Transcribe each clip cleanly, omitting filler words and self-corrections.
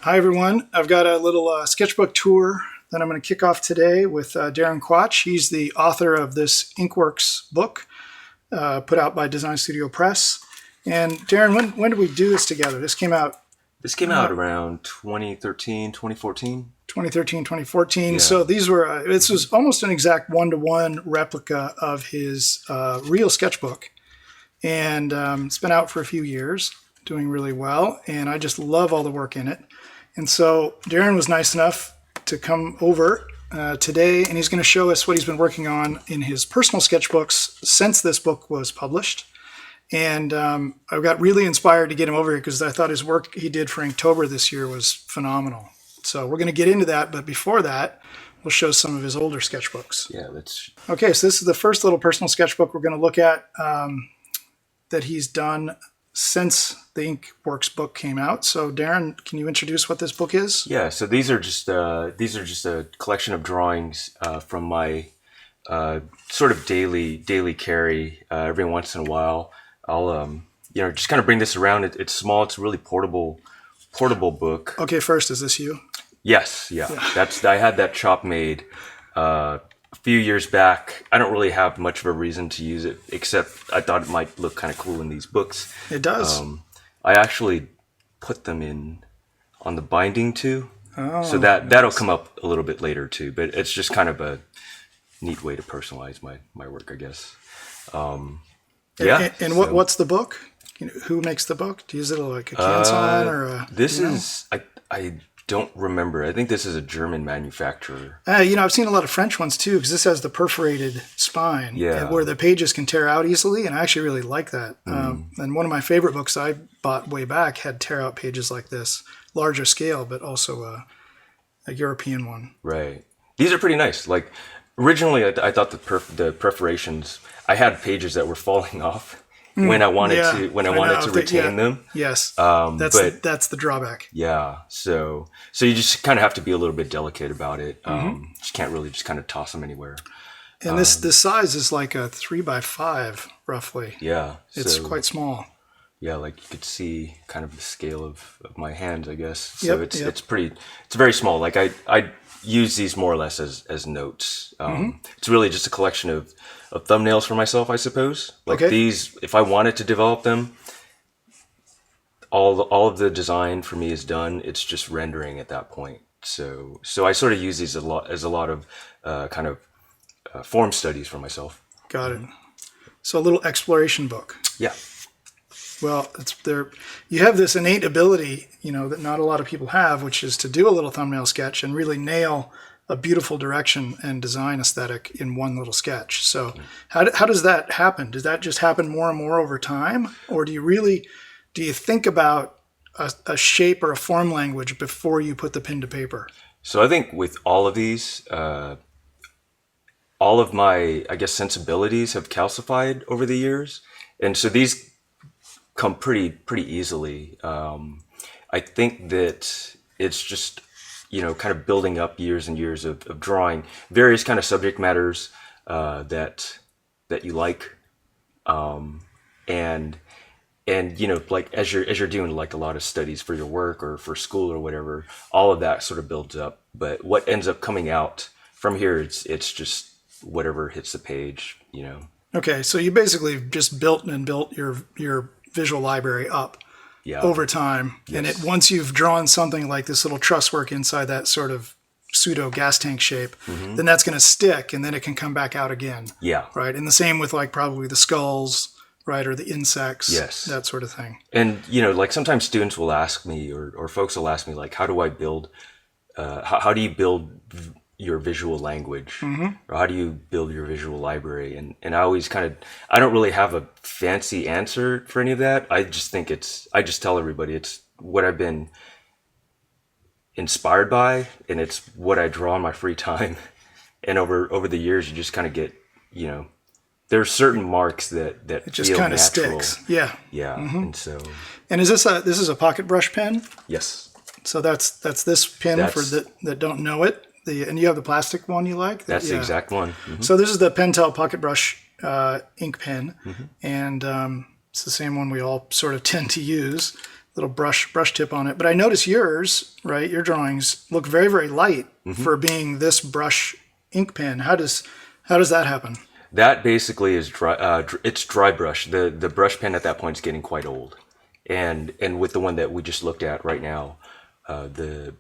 Hi, everyone. I've got a little sketchbook tour that I'm going to kick off today with Darren Quach. He's the author of this Inkworks book put out by Design Studio Press. And Darren, when did we do this together? This came out This came out around 2013, 2014. 2013, 2014. Yeah. So this was almost an exact one-to-one replica of his real sketchbook. And it's been out for a few years, doing really well. And I just love all the work in it. And so Darren was nice enough to come over today, and he's going to show us what he's been working on in his personal sketchbooks since this book was published. And I got really inspired to get him over here because I thought his work he did for Inktober this year was phenomenal. So we're going to get into that, but before that, we'll show some of his older sketchbooks. Yeah, that's Okay, so this is the first little personal sketchbook we're going to look at that he's done since the Inkworks book came out. So Darren, can you introduce what this book is? yeah. So these are just a collection of drawings from my sort of daily carry. Every once in a while, I'll just kind of bring this around. It's small. It's a really portable book. Okay, first, is this you? Yes, yeah. I had that chop made a few years back. I don't really have much of a reason to use it, except I thought it might look kind of cool in these books. It does. I actually put them in on the binding too, so Nice. that'll come up a little bit later too. But it's just kind of a neat way to personalize my work, I guess. Yeah. And what's the book? Who makes the book? Is it like a Canson or a? This is I don't remember. I think this is a German manufacturer. I've seen a lot of French ones too, because this has the perforated spine, where the pages can tear out easily, and I actually really like that. And one of my favorite books I bought way back had tear out pages like this, larger scale, but also a European one. Right. These are pretty nice. Like originally, I thought the perforations. I had pages that were falling off when I wanted to retain them. Yes, But that's the drawback. yeah, so you just kind of have to be a little bit delicate about it. Just can't really just kind of toss them anywhere. And this size is like a 3x5 roughly. Yeah, It's so, quite small. yeah, like you could see kind of the scale of my hands, I guess. Yep, So it's very small. Like I use these more or less as notes. It's really just a collection of thumbnails for myself, I suppose. Like these, if I wanted to develop them, all of the design for me is done. It's just rendering at that point. So I sort of use these a lot of kind of form studies for myself. Got it. So a little exploration book. Yeah. Well, it's there. You have this innate ability, that not a lot of people have, which is to do a little thumbnail sketch and really nail a beautiful direction and design aesthetic in one little sketch. So, how does that happen? Does that just happen more and more over time, or do you think about a shape or a form language before you put the pen to paper? So I think with all of these, all of my, I guess, sensibilities have calcified over the years, and so these come pretty easily. I think that it's just kind of building up years and years of drawing various kind of subject matters that you like, and like as you're doing like a lot of studies for your work or for school or whatever, all of that sort of builds up. But what ends up coming out from here, it's just whatever hits the page. Okay, so you basically just built your visual library up over time. Yes. And once you've drawn something like this little truss work inside that sort of pseudo gas tank shape, then that's going to stick, and then it can come back out again. Yeah. Right. And the same with like probably the skulls, right, or the insects. Yes. That sort of thing. And like sometimes students will ask me, or folks will ask me, like, how do I build? How do you build your visual language, or how do you build your visual library? And I always I don't really have a fancy answer for any of that. I just think I just tell everybody it's what I've been inspired by, and it's what I draw in my free time. And over the years, you just kind of get, there are certain marks that It just feel kind of natural. sticks. Yeah. Yeah. And so, And this is a pocket brush pen? yes, So that's this pen for that don't know it. And you have the plastic one you like? that's the exact one. So this is the Pentel pocket brush ink pen, and it's the same one we all sort of tend to use. little brush tip on it. But I notice yours, right? Your drawings look very, very light for being this brush ink pen. How does that happen? That basically is dry. It's dry brush. The brush pen at that point is getting quite old, and with the one that we just looked at right now, the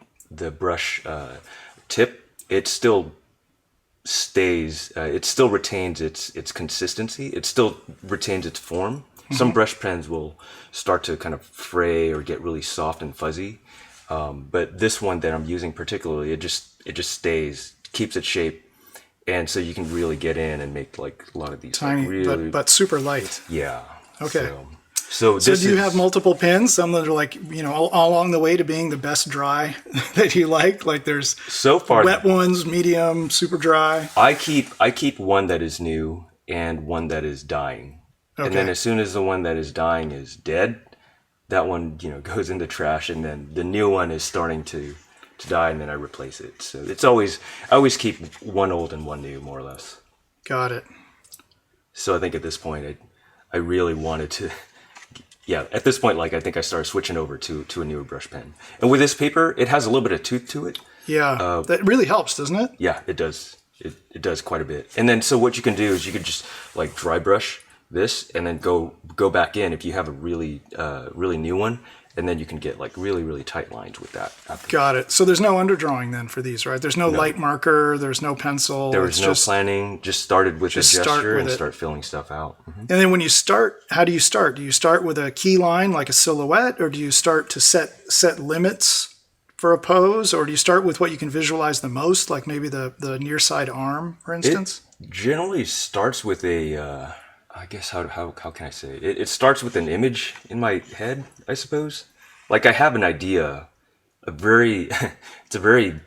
brush tip, it still stays. It still retains its consistency. It still retains its form. Some brush pens will start to kind of fray or get really soft and fuzzy, but this one that I'm using particularly, it just stays, keeps its shape. And so you can really get in and make like a lot of these Tiny, like, really, but super light. yeah. Okay. So do you have multiple pens? Some that are like, all along the way to being the best dry that you like? Like there's so far wet ones, medium, super dry. I keep one that is new and one that is dying. Okay. And then as soon as the one that is dying is dead, that one, goes in the trash, and then the new one is starting to die, and then I replace it. So I always keep one old and one new, more or less. Got it. So I think at this point, I really wanted to, at this point, like I think I started switching over to a newer brush pen. And with this paper, it has a little bit of tooth to it. Yeah, that really helps, doesn't it? Yeah, it does. It does quite a bit. And then so what you can do is you can just like dry brush this, and then go back in if you have a really new one. And then you can get like really, really tight lines with that. Got it. So there's no underdrawing then for these, right? There's no light marker. There's no pencil. There was no planning. Just started with a gesture and start filling stuff out. Mm-hmm. And then when you start, how do you start? Do you start with a key line like a silhouette, or do you start to set limits for a pose, or do you start with what you can visualize the most, like maybe the near side arm, for instance? It generally starts with a. I guess how can I say it? It starts with an image in my head, I suppose. Like I have an idea, it's a very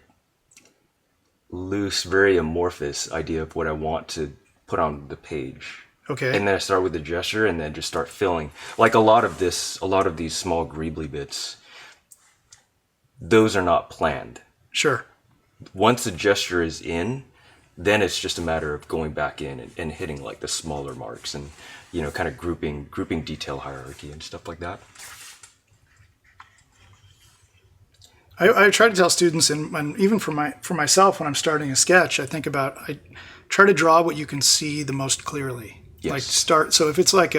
loose, very amorphous idea of what I want to put on the page. Okay. And then I start with the gesture, and then just start filling. Like a lot of these small greebly bits, those are not planned. Sure. Once the gesture is in, then it's just a matter of going back in and hitting like the smaller marks and, kind of grouping detail hierarchy and stuff like that. I try to tell students, and even for myself, when I'm starting a sketch, I try to draw what you can see the most clearly. Yes. So if it's like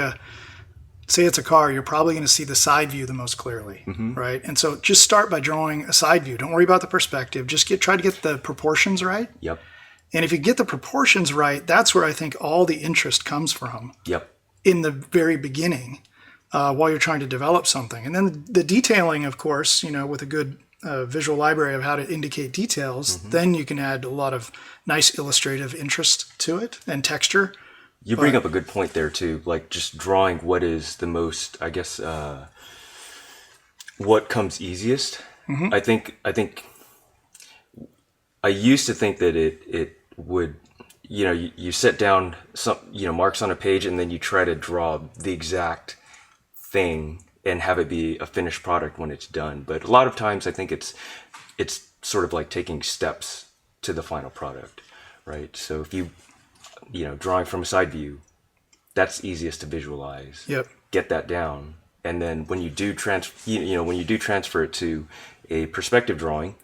say it's a car, you're probably going to see the side view the most clearly, right? And so just start by drawing a side view. Don't worry about the perspective. Just try to get the proportions right. Yep. And if you get the proportions right, that's where I think all the interest comes from. Yep. In the very beginning, while you're trying to develop something. And then the detailing, of course, with a good visual library of how to indicate details, then you can add a lot of nice illustrative interest to it and texture. You bring up a good point there too, like just drawing what is the most, I guess, what comes easiest. I think I used to think that it would, you set down some, marks on a page, and then you try to draw the exact thing and have it be a finished product when it's done. But a lot of times I think it's sort of like taking steps to the final product, right? So if drawing from a side view, that's easiest to visualize. Yep. Get that down. And then when you do transfer it to a perspective drawing,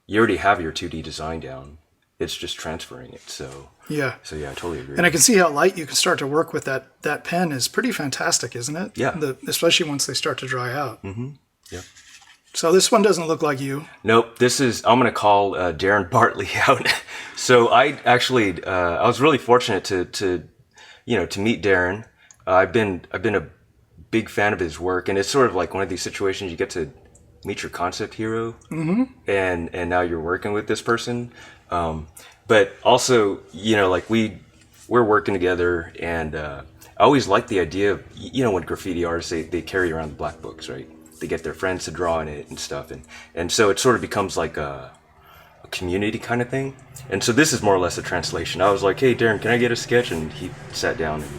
you already have your 2D design down. It's just transferring it. So yeah, I totally agree. And I can see how light you can start to work with that pen is pretty fantastic, isn't it? Yeah. Especially once they start to dry out. Mm-hmm. Yeah. So this one doesn't look like you. Nope. I'm going to call Darren Bartley out. So I actually, I was really fortunate to meet Darren. I've been a big fan of his work, and it's sort of like one of these situations you get to meet your concept hero, and now you're working with this person. But also, like we're working together, and I always liked the idea of, when graffiti artists, they carry around the black books, right? They get their friends to draw in it and stuff. And so it sort of becomes like a community kind of thing. And so this is more or less a translation. I was like, hey, Darren, can I get a sketch? And he sat down and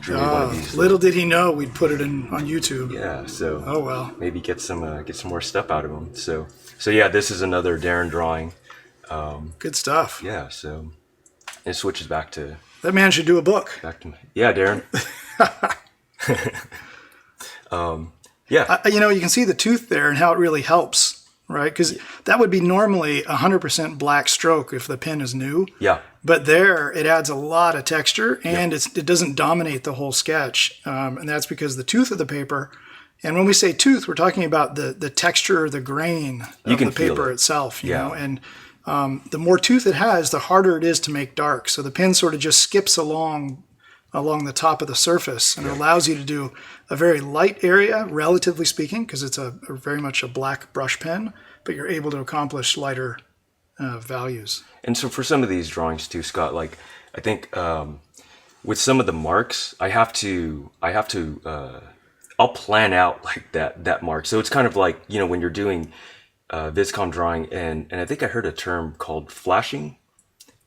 drew me one of these. Little did he know we'd put it on YouTube. Yeah, so oh well, maybe get some more stuff out of him. So yeah, this is another Darren drawing. Good stuff. Yeah, so it switches back to that man should do a book. Yeah, Darren. Yeah. You can see the tooth there and how it really helps, right? Because that would be normally 100% black stroke if the pen is new. Yeah. But there, it adds a lot of texture, and it doesn't dominate the whole sketch. And that's because the tooth of the paper, and when we say tooth, we're talking about the texture, the grain of the paper itself, you know. And the more tooth it has, the harder it is to make dark. So the pen sort of just skips along the top of the surface, and it allows you to do a very light area, relatively speaking, because it's a very much a black brush pen, but you're able to accomplish lighter values. And so for some of these drawings too, Scott, like I think with some of the marks, I'll plan out like that mark. So it's kind of like, when you're doing VisCom drawing, and I think I heard a term called flashing,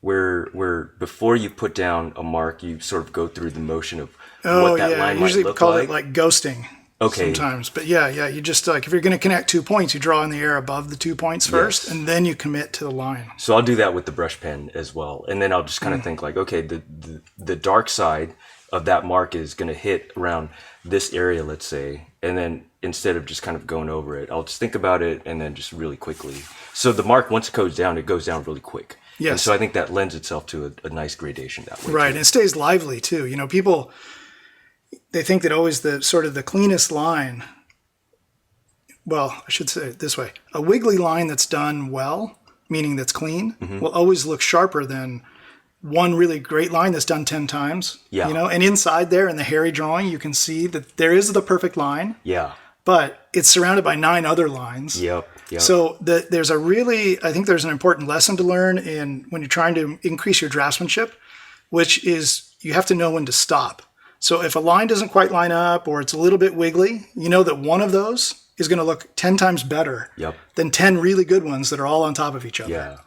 where before you put down a mark, you sort of go through the motion of what that line might usually look call like. it like ghosting. Okay. Sometimes, but you just like if you're going to connect 2 points, you draw in the air above the 2 points first, and then you commit to the line. So I'll do that with the brush pen as well, and then I'll just kind of think like, okay, the dark side of that mark is going to hit around this area, let's say, and then instead of just kind of going over it, I'll just think about it and then just really quickly. So the mark, once it goes down really quick. Yes. And so I think that lends itself to a nice gradation that way. Right, too. and it stays lively too. People, they think that always the sort of the cleanest line. Well, I should say it this way: a wiggly line that's done well, meaning that's clean, will always look sharper than one really great line that's done 10 times. Yeah. And inside there in the hairy drawing, you can see that there is the perfect line. Yeah. But it's surrounded by 9 other lines. Yep. So I think there's an important lesson to learn when you're trying to increase your draftsmanship, which is you have to know when to stop. So if a line doesn't quite line up or it's a little bit wiggly, you know that one of those is going to look 10 times better than 10 really good ones that are all on top of each other. Yeah.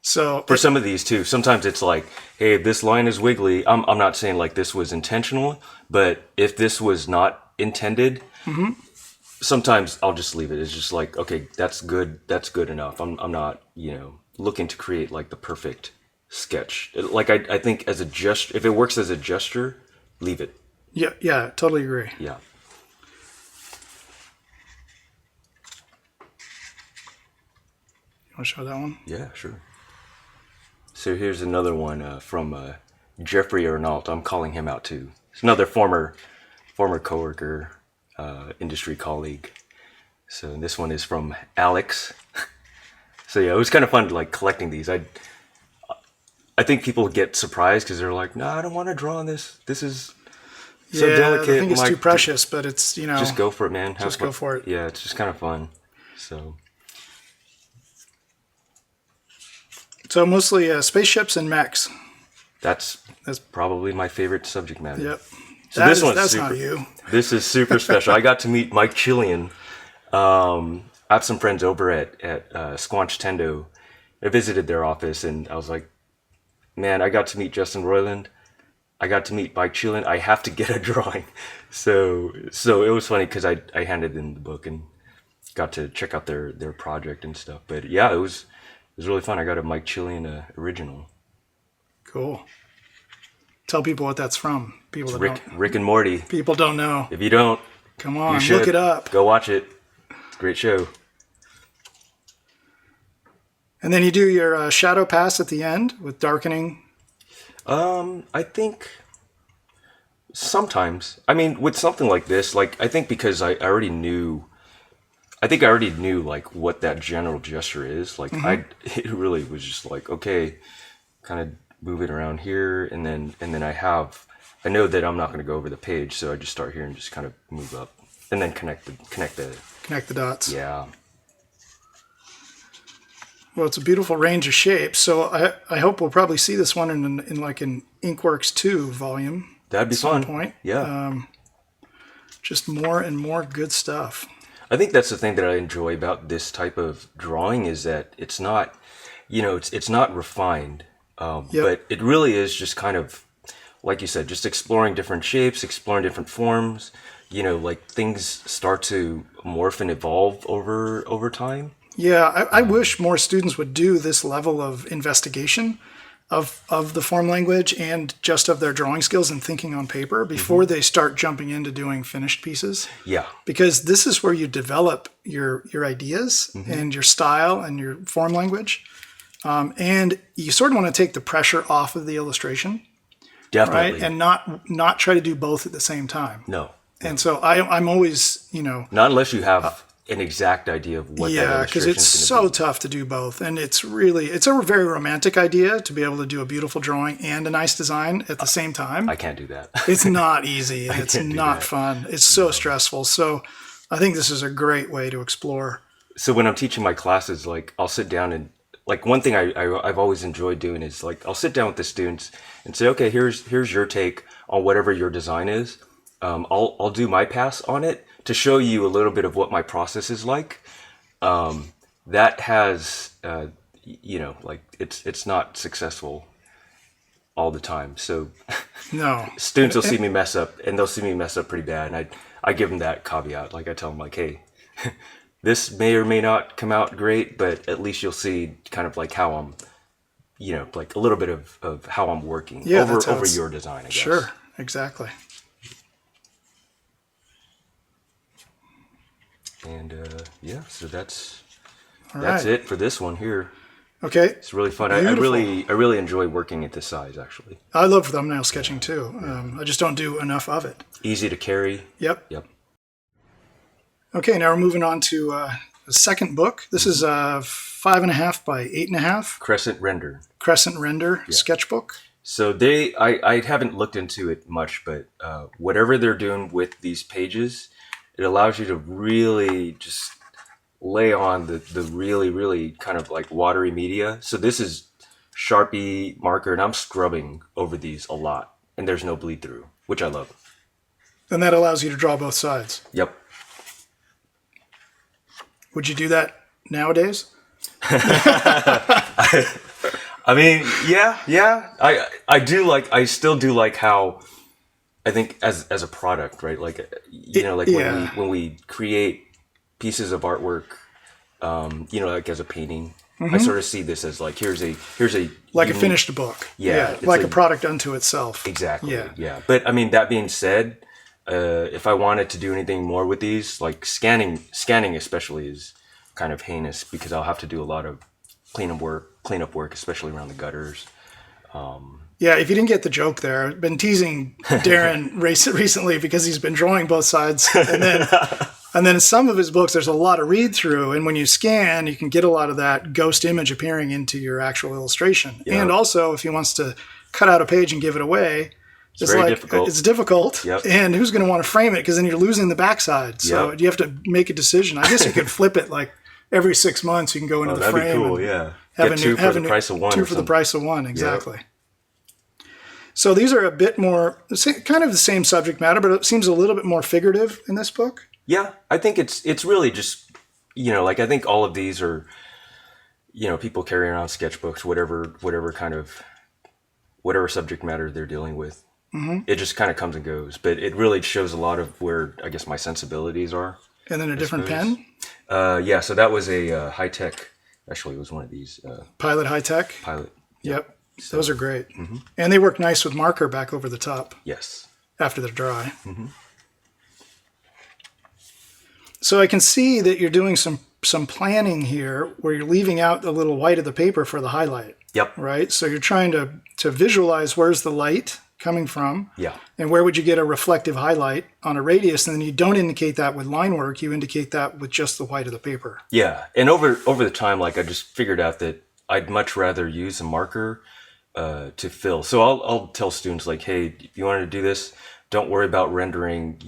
So for some of these too, sometimes it's like, hey, this line is wiggly. I'm not saying like this was intentional, but if this was not intended, sometimes I'll just leave it. It's just like, okay, that's good. That's good enough. I'm not, looking to create like the perfect sketch. Like I think as a gesture, if it works as a gesture, leave it. Yeah, totally agree. Yeah. You want to show that one? Yeah, sure. So here's another one from Jeffrey Arnault. I'm calling him out too. It's another former coworker, industry colleague. So this one is from Alex. So yeah, it was kind of fun like collecting these. I think people get surprised because they're like, "No, I don't want to draw on this. This is so delicate." I think it's too precious, but it's just go for it, man. Just go for it. Yeah, it's just kind of fun. So mostly spaceships and mechs. That's probably my favorite subject matter. Yep. So that's not you. This is super special. I got to meet Mike Chillian. I have some friends over at Squanch Tendo. I visited their office and I was like, man, I got to meet Justin Roiland. I got to meet Mike Chillian. I have to get a drawing. So it was funny because I handed in the book and got to check out their project and stuff. But yeah, it was really fun. I got a Mike Chillian original. Cool. Tell people what that's from. People Rick and Morty. People don't know. If you don't, come on, look it up. Go watch it. It's a great show. And then you do your shadow pass at the end with darkening. I think sometimes. I mean, with something like this, like I think because I already knew like what that general gesture is. Like it really was just like, okay, kind of move it around here, and then I know that I'm not going to go over the page, so I just start here and just kind of move up, and then connect the dots. Yeah. Well, it's a beautiful range of shapes. So I hope we'll probably see this one in like an Inkworks 2 volume. That'd be fun. At some point. Yeah. Just more and more good stuff. I think that's the thing that I enjoy about this type of drawing is that it's not, it's not refined, but it really is just kind of, like you said, just exploring different shapes, exploring different forms. Like things start to morph and evolve over time. Yeah, I wish more students would do this level of investigation. of the form language and just of their drawing skills and thinking on paper before they start jumping into doing finished pieces. Yeah. Because this is where you develop your ideas and your style and your form language. And you sort of want to take the pressure off of the illustration. Definitely. Right? And not try to do both at the same time. No. And so I'm always, not unless you have an exact idea of what that illustration is going to be. because it's so tough to do both. And it's a very romantic idea to be able to do a beautiful drawing and a nice design at the same time. I can't do that. It's not easy. And it's not that. fun. It's so stressful. So I think this is a great way to explore. So when I'm teaching my classes, like I'll sit down and like one thing I've always enjoyed doing is like I'll sit down with the students and say, okay, here's your take on whatever your design is. I'll do my pass on it to show you a little bit of what my process is like. That has, like it's not successful all the time. So No. students will see me mess up, and they'll see me mess up pretty bad. And I give them that caveat. Like I tell them, like, hey, this may or may not come out great, but at least you'll see kind of like how I'm, like a little bit of how I'm working over your design, I guess. Sure, exactly. And so that's right. it for this one here. Okay. It's really fun. I really enjoy working at this size, actually. I love thumbnail sketching too. I just don't do enough of it. Easy to carry. Yep. Yep. Okay, now we're moving on to the second book. This is 5.5 by 8.5. Crescent render sketchbook. So I haven't looked into it much, but whatever they're doing with these pages, it allows you to really just lay on the really, really kind of like watery media. So this is Sharpie marker, and I'm scrubbing over these a lot, and there's no bleed through, which I love. And that allows you to draw both sides. Yep. Would you do that nowadays? I mean, yeah. I still do like how, I think as a product, right? Like, when we create pieces of artwork, like as a painting, I sort of see this as like, here's a like unique, a finished book. Yeah. Like a product unto itself. Exactly. Yeah. But I mean, that being said, if I wanted to do anything more with these, like scanning especially is kind of heinous because I'll have to do a lot of cleanup work, especially around the gutters. Yeah, if you didn't get the joke there, I've been teasing Darren recently because he's been drawing both sides. And then in some of his books, there's a lot of read through. And when you scan, you can get a lot of that ghost image appearing into your actual illustration. Yeah. And also, if he wants to cut out a page and give it away, it's very difficult. It's difficult. Yep. And who's going to want to frame it? Because then you're losing the backside. So you have to make a decision. I guess you could flip it like every 6 months. You can go into the frame. That'd be cool, yeah. Have two for the price of one. Two for the price of one, exactly. Yep. So these are a bit more, kind of the same subject matter, but it seems a little bit more figurative in this book. Yeah, I think it's really just, like I think all of these are, people carry around sketchbooks, whatever subject matter they're dealing with. Mm-hmm. It just kind of comes and goes, but it really shows a lot of where I guess my sensibilities are. And then a different pen? So that was a high-tech, actually it was one of these. Pilot high-tech? Pilot. Yep. So, those are great. Mm-hmm. And they work nice with marker back over the top. Yes. After they're dry. Mm-hmm. So I can see that you're doing some planning here where you're leaving out the little white of the paper for the highlight. Yep. Right? So you're trying to visualize where's the light coming from. Yeah. And where would you get a reflective highlight on a radius? And then you don't indicate that with line work. You indicate that with just the white of the paper. Yeah. And over the time, like I just figured out that I'd much rather use a marker to fill. So I'll tell students like, hey, if you wanted to do this, don't worry about rendering,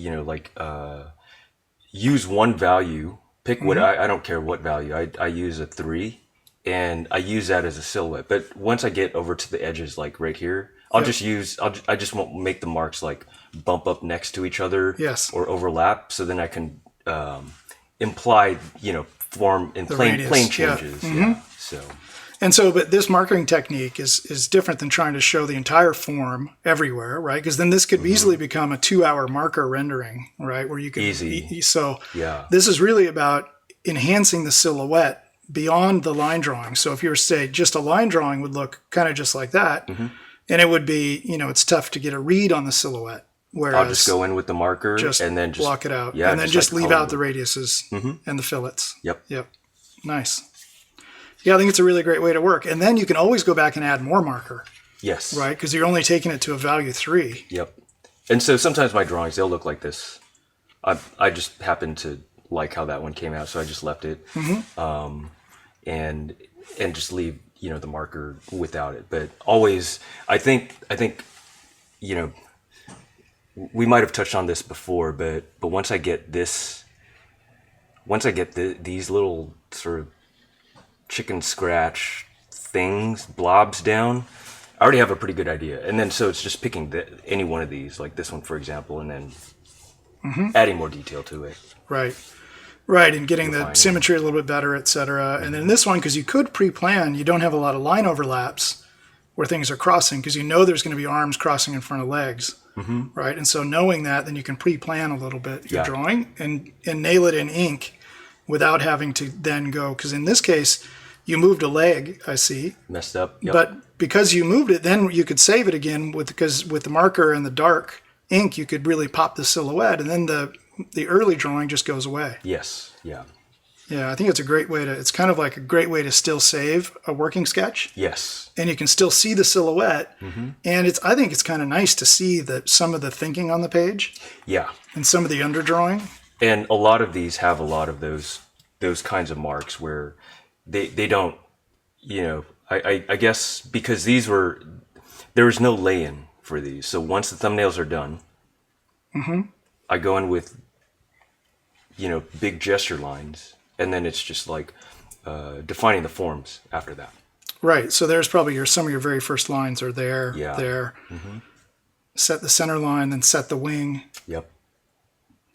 use one value, pick what, I don't care what value, I use a 3 and I use that as a silhouette. But once I get over to the edges, like right here, I just won't make the marks like bump up next to each other or overlap. So then I can imply, form and plane changes. Yeah. So. But this marking technique is different than trying to show the entire form everywhere, right? Because then this could easily become a 2-hour marker rendering, right? Where you can easy. This is really about enhancing the silhouette beyond the line drawing. So if you were to say just a line drawing would look kind of just like that, and it would be, it's tough to get a read on the silhouette. Whereas I'll just go in with the marker and then just block it out, yeah, and then just leave color out the radiuses and the fillets. Yep. Nice. Yeah, I think it's a really great way to work. And then you can always go back and add more marker. Yes. Right, because you're only taking it to a value 3. Yep. And so sometimes my drawings, they'll look like this. I just happen to like how that one came out, so I just left it, and just leave the marker without it. But always, I think we might have touched on this before, but once I get these little sort of chicken scratch things, blobs down, I already have a pretty good idea. And then so it's just picking any one of these, like this one, for example, and then adding more detail to it. Right, and getting the symmetry a little bit better, etc. And then this one, because you could pre-plan, you don't have a lot of line overlaps where things are crossing, because there's going to be arms crossing in front of legs, right? And so knowing that, then you can pre-plan a little bit your drawing and nail it in ink without having to then go, because in this case, you moved a leg, I see. Messed up. Yep. But because you moved it, then you could save it again because with the marker and the dark ink, you could really pop the silhouette, and then the early drawing just goes away. Yes. Yeah. Yeah, I think it's a great way it's kind of like a great way to still save a working sketch. Yes. And you can still see the silhouette. And I think it's kind of nice to see some of the thinking on the page. Yeah. And some of the underdrawing. And a lot of these have a lot of those kinds of marks where they don't, I guess because there was no lay-in for these. So once the thumbnails are done, I go in with, big gesture lines, and then it's just like defining the forms after that. Right. So there's probably some of your very first lines are there. Yeah. There. Set the center line, then set the wing. Yep.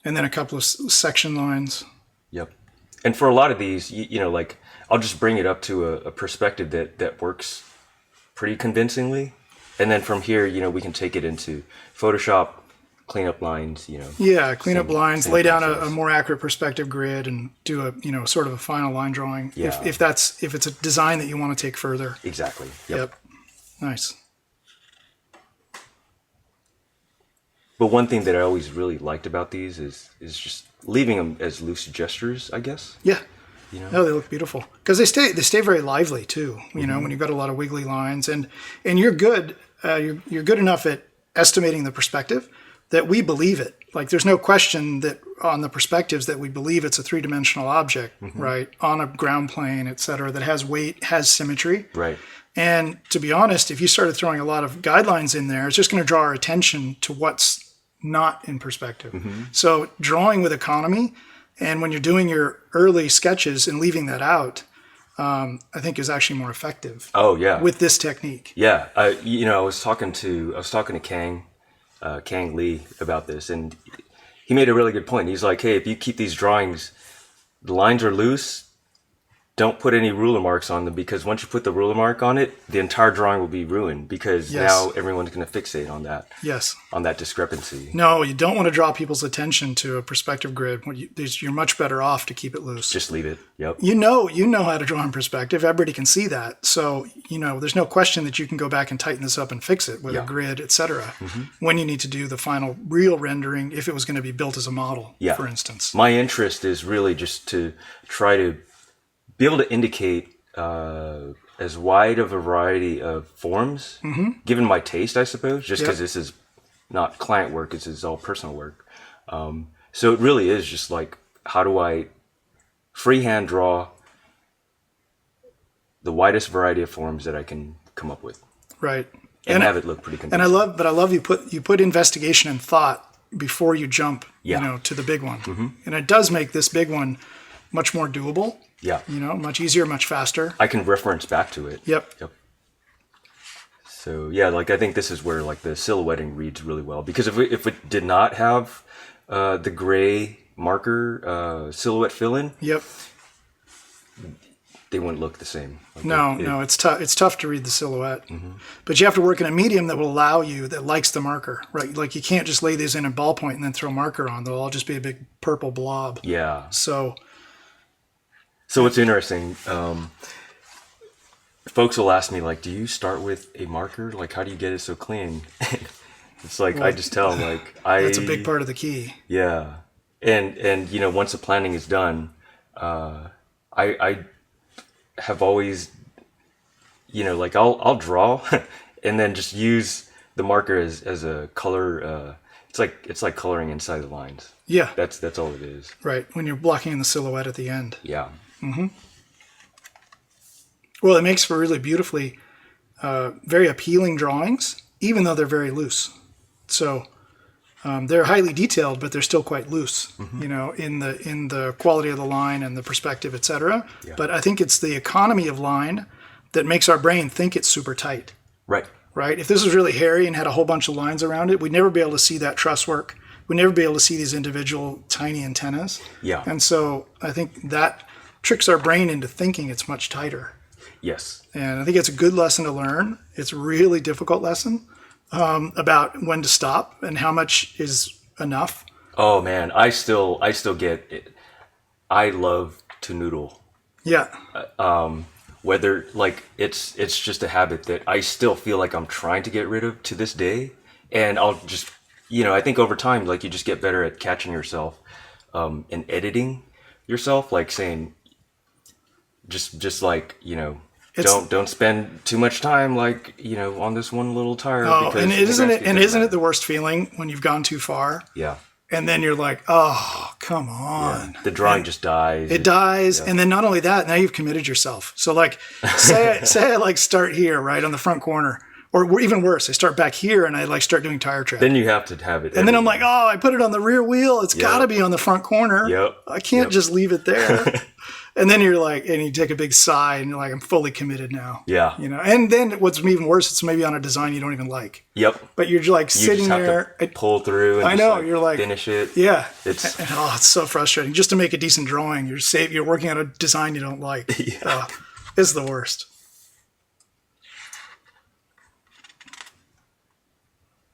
And then a couple of section lines. Yep. And for a lot of these, like I'll just bring it up to a perspective that works pretty convincingly. And then from here, we can take it into Photoshop, clean up lines, Yeah, clean up lines, lay down a more accurate perspective grid, and do a, sort of a final line drawing. Yeah. If it's a design that you want to take further. Exactly. Yep. Nice. But one thing that I always really liked about these is just leaving them as loose gestures, I guess. Yeah. No, they look beautiful because they stay very lively too. When you've got a lot of wiggly lines, and you're good. You're good enough at estimating the perspective that we believe it. Like there's no question that on the perspectives that we believe it's a 3-dimensional object, right, on a ground plane, etc. That has weight, has symmetry, right. And to be honest, if you started throwing a lot of guidelines in there, it's just going to draw our attention to what's not in perspective. So drawing with economy, and when you're doing your early sketches and leaving that out, I think is actually more effective. Oh yeah, with this technique. Yeah, I was talking to Kang Lee about this, and he made a really good point. He's like, hey, if you keep these drawings, the lines are loose, don't put any ruler marks on them, because once you put the ruler mark on it, the entire drawing will be ruined, because now everyone's going to fixate on that. Yes. On that discrepancy. No, you don't want to draw people's attention to a perspective grid. You're much better off to keep it loose. Just leave it. Yep. You know how to draw in perspective. Everybody can see that. So, there's no question that you can go back and tighten this up and fix it with a grid, etc. When you need to do the final real rendering, if it was going to be built as a model, for instance. My interest is really just to try to be able to indicate as wide of a variety of forms, given my taste, I suppose, just because this is not client work, this is all personal work. So it really is just like, how do I freehand draw the widest variety of forms that I can come up with? Right. And have it look pretty convincing. And I love you put investigation and thought before you jump, to the big one. And it does make this big one much more doable. Yeah. Much easier, much faster. I can reference back to it. Yep. So I think this is where the silhouetting reads really well, because if it did not have the gray marker silhouette fill-in, they wouldn't look the same. No, it's tough. It's tough to read the silhouette, but you have to work in a medium that will allow you, that likes the marker, right? Like you can't just lay these in a ballpoint and then throw marker on. They'll all just be a big purple blob. Yeah. So So what's interesting, folks will ask me, like, do you start with a marker? Like, how do you get it so clean? It's like, I just tell them, like, That's a big part of the key. Yeah. And you know, once the planning is done, I have always, you know, like I'll draw and then just use the marker as a color. It's like coloring inside the lines. Yeah. That's all it is. Right. When you're blocking in the silhouette at the end. Yeah. Well, it makes for really beautifully, very appealing drawings, even though they're very loose. So they're highly detailed, but they're still quite loose, you know, in the quality of the line and the perspective, etc. Yeah. But I think it's the economy of line that makes our brain think it's super tight. Right. Right? If this was really hairy and had a whole bunch of lines around it, we'd never be able to see that truss work. We'd never be able to see these individual tiny antennas. Yeah. And so I think that tricks our brain into thinking it's much tighter. Yes. And I think it's a good lesson to learn. It's a really difficult lesson about when to stop and how much is enough. Oh man, I still get it. I love to noodle. Yeah. Whether like it's just a habit that I still feel like I'm trying to get rid of to this day. And I'll just, you know, I think over time, like you just get better at catching yourself and editing yourself, like saying just like, you know, don't spend too much time, like, you know, on this one little tire. Oh, because and isn't it the worst feeling when you've gone too far? Yeah. And then you're like, oh, come on. Yeah. The drawing just dies. It dies. Yeah. And then not only that, now you've committed yourself. So like, say I like start here, right on the front corner, or even worse, I start back here and I like start doing tire tread. Then you have to have it. And then I'm like, oh, I put it on the rear wheel. It's got to be on the front corner. Yep. I can't just leave it there. And then you're like, and you take a big sigh and you're like, I'm fully committed now. Yeah. You know, and then what's even worse, it's maybe on a design you don't even like. Yep. But you're like You sitting just have there. to pull through and I just, know, like, you're like, finish it. Yeah. It's It's so frustrating. Just to make a decent drawing, you're working on a design you don't like. Yeah. It's the worst.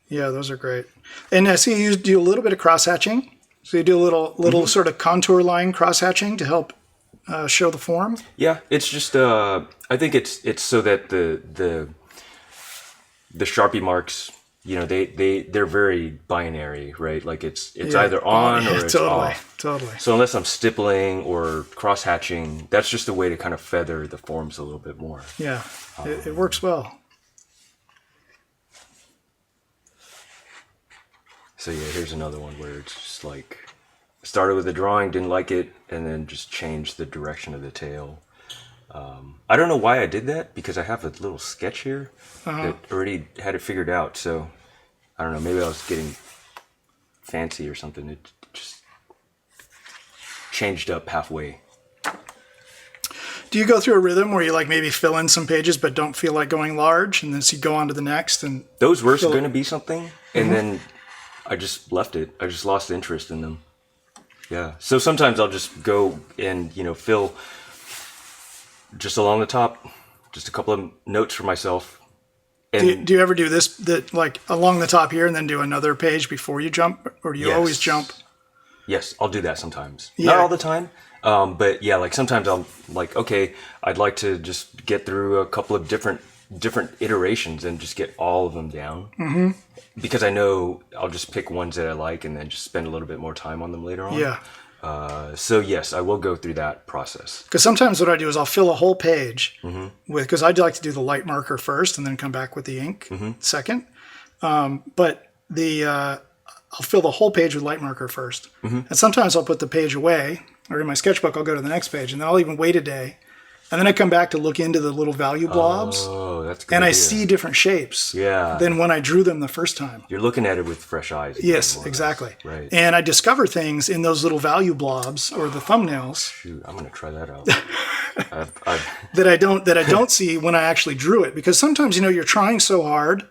Yeah, those are great. And I see you do a little bit of cross hatching. So you do a little sort of contour line cross hatching to help show the form. Yeah, it's just I think it's so that the Sharpie marks, you know, they're very binary, right? Like it's either on or it's off. Totally. So unless I'm stippling or cross hatching, that's just a way to kind of feather the forms a little bit more. Yeah, it works well. So yeah, here's another one where it's just like started with a drawing, didn't like it, and then just changed the direction of the tail. I don't know why I did that, because I have a little sketch here that already had it figured out. So I don't know, maybe I was getting fancy or something. It just changed up halfway. Do you go through a rhythm where you like maybe fill in some pages but don't feel like going large, and then so you go on to the next? And those were going to be something, and then I just left it. I just lost interest in them. Yeah. So sometimes I'll just go and, you know, fill just along the top, just a couple of notes for myself. And do you ever do this, that like along the top here and then do another page before you jump? Or do you always jump? Yes, I'll do that sometimes. Yeah. Not all the time. But yeah, like sometimes I'm like, okay, I'd like to just get through a couple of different iterations and just get all of them down. Mm-hmm. Because I know I'll just pick ones that I like and then just spend a little bit more time on them later on. Yeah. So yes, I will go through that process. Because sometimes what I do is I'll fill a whole page because I'd like to do the light marker first and then come back with the ink second. But I'll fill the whole page with light marker first. And sometimes I'll put the page away, or in my sketchbook, I'll go to the next page, and then I'll even wait a day. And then I come back to look into the little value blobs. Oh, that's a good and idea. I see different shapes Yeah. than when I drew them the first time. You're looking at it with fresh eyes. Yes, exactly. Right. And I discover things in those little value blobs or the thumbnails Shoot, I'm going to try that out. that I don't see when I actually drew it. Because sometimes, you know, you're trying so hard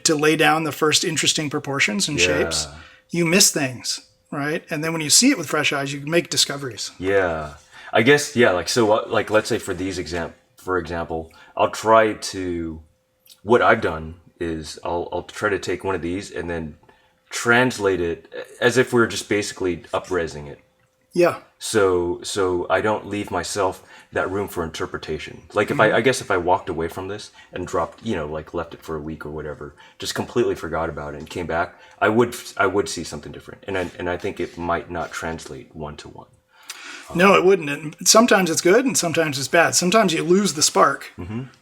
to lay down the first interesting proportions and shapes, you miss things, right? And then when you see it with fresh eyes, you make discoveries. Yeah. I guess, yeah, like, so, like, let's say for these for example, I'll try to, what I've done is I'll try to take one of these and then translate it as if we're just basically up-resing it. Yeah. So I don't leave myself that room for interpretation. Like if I guess if I walked away from this and dropped, like left it for a week or whatever, just completely forgot about it and came back, I would see something different. And I think it might not translate one to one. No, it wouldn't. And sometimes it's good and sometimes it's bad. Sometimes you lose the spark,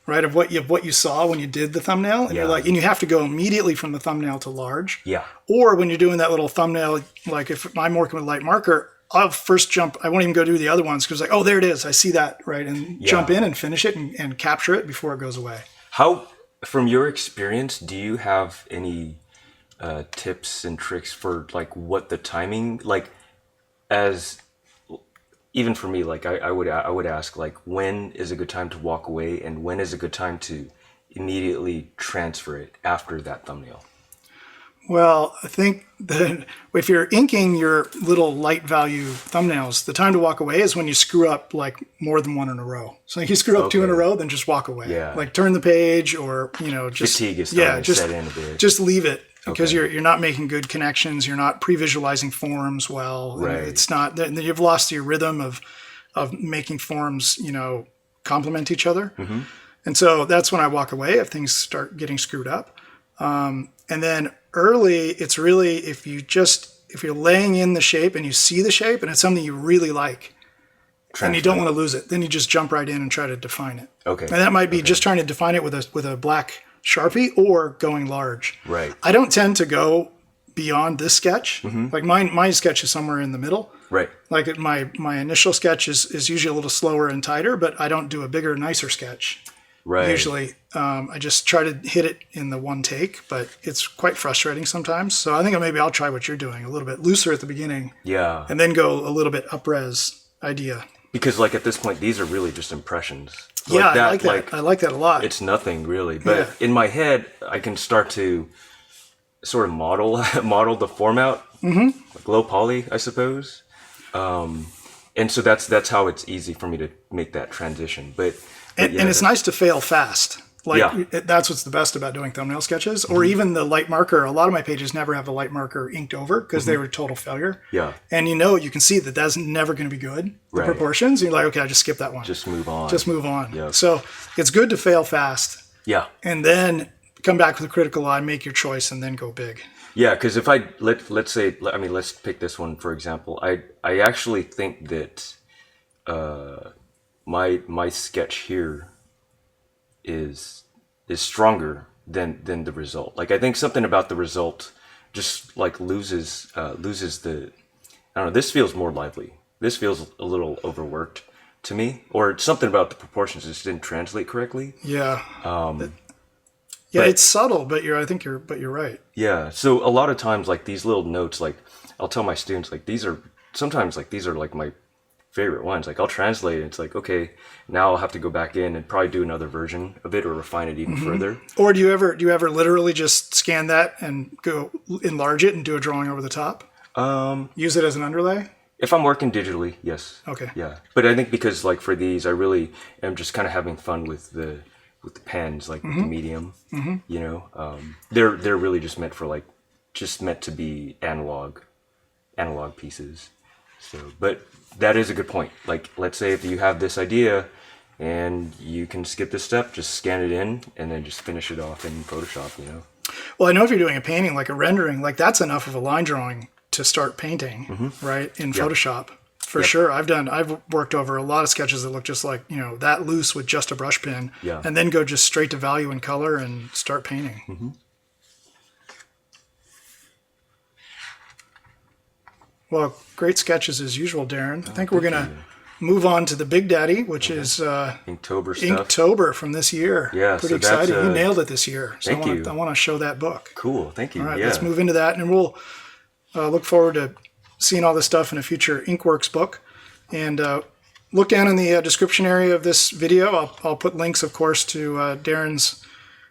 right, of what you saw when you did the thumbnail. And you're like, and you have to go immediately from the thumbnail to large. Yeah. Or when you're doing that little thumbnail, like if I'm working with light marker, I'll first jump. I won't even go do the other ones because like, oh, there it is. I see that, right? And jump in and finish it and capture it before it goes away. How, from your experience, do you have any tips and tricks for like what the timing, like as... Even for me, like I would ask, like, when is a good time to walk away and when is a good time to immediately transfer it after that thumbnail? Well, I think that if you're inking your little light value thumbnails, the time to walk away is when you screw up like more than one in a row. So if you screw up two in a row, then just walk away. Yeah. Like turn the page or, just... Fatigue is starting to set in a bit. Just leave it. Because you're not making good connections, you're not pre-visualizing forms well. Right. It's not. Then you've lost your rhythm of making forms, complement each other. And so that's when I walk away if things start getting screwed up. And then early, it's really if you're laying in the shape and you see the shape and it's something you really like, and you don't want to lose it, then you just jump right in and try to define it. Okay. And that might be just trying to define it with a black Sharpie or going large. Right. I don't tend to go beyond this sketch. Like my sketch is somewhere in the middle. Right. Like my initial sketch is usually a little slower and tighter, but I don't do a bigger, nicer sketch. Right. Usually, I just try to hit it in the one take, but it's quite frustrating sometimes. So I think maybe I'll try what you're doing, a little bit looser at the beginning. Yeah. And then go a little bit up-res idea. Because like at this point, these are really just impressions. Yeah, I like that. I like that a lot. It's nothing really, but in my head, I can start to sort of model the format, like low poly, I suppose. And so that's how it's easy for me to make that transition. But and it's nice to fail fast. Like that's what's the best about doing thumbnail sketches, or even the light marker. A lot of my pages never have the light marker inked over because they were a total failure. Yeah. And you can see that that's never going to be good. The proportions. And you're like, okay, I just skip that one. Just move on. Yeah. So it's good to fail fast. Yeah. And then come back with a critical eye, make your choice, and then go big. Yeah, because if let's say, let's pick this one for example. I actually think that my sketch here is stronger than the result. Like I think something about the result just like loses the, I don't know, this feels more lively. This feels a little overworked to me, or something about the proportions just didn't translate correctly. Yeah. It's subtle, but you're right. Yeah. So a lot of times like these little notes, like I'll tell my students like these are like my favorite ones. Like I'll translate it. It's like, okay, now I'll have to go back in and probably do another version of it or refine it even further. Or do you ever literally just scan that and go enlarge it and do a drawing over the top? Use it as an underlay? If I'm working digitally, yes. Okay. Yeah. But I think because like for these, I really am just kind of having fun with the pens, like with the medium, they're really just meant to be analog pieces. So, but that is a good point. Like, let's say if you have this idea and you can skip this step, just scan it in and then just finish it off in Photoshop, Well, I know if you're doing a painting, like a rendering, like that's enough of a line drawing to start painting, right? In Photoshop. For sure. I've worked over a lot of sketches that look just like, that loose with just a brush pen and then go just straight to value and color and start painting. Well, great sketches as usual, Darren. I think we're going to move on to the Big Daddy, which is Inktober stuff. Inktober from this year. Yeah, pretty exciting. You nailed it this year. So I want to show that book. Cool, thank you. All right, let's move into that, and we'll look forward to seeing all this stuff in a future Inkworks book. And look down in the description area of this video. I'll put links, of course, to Darren's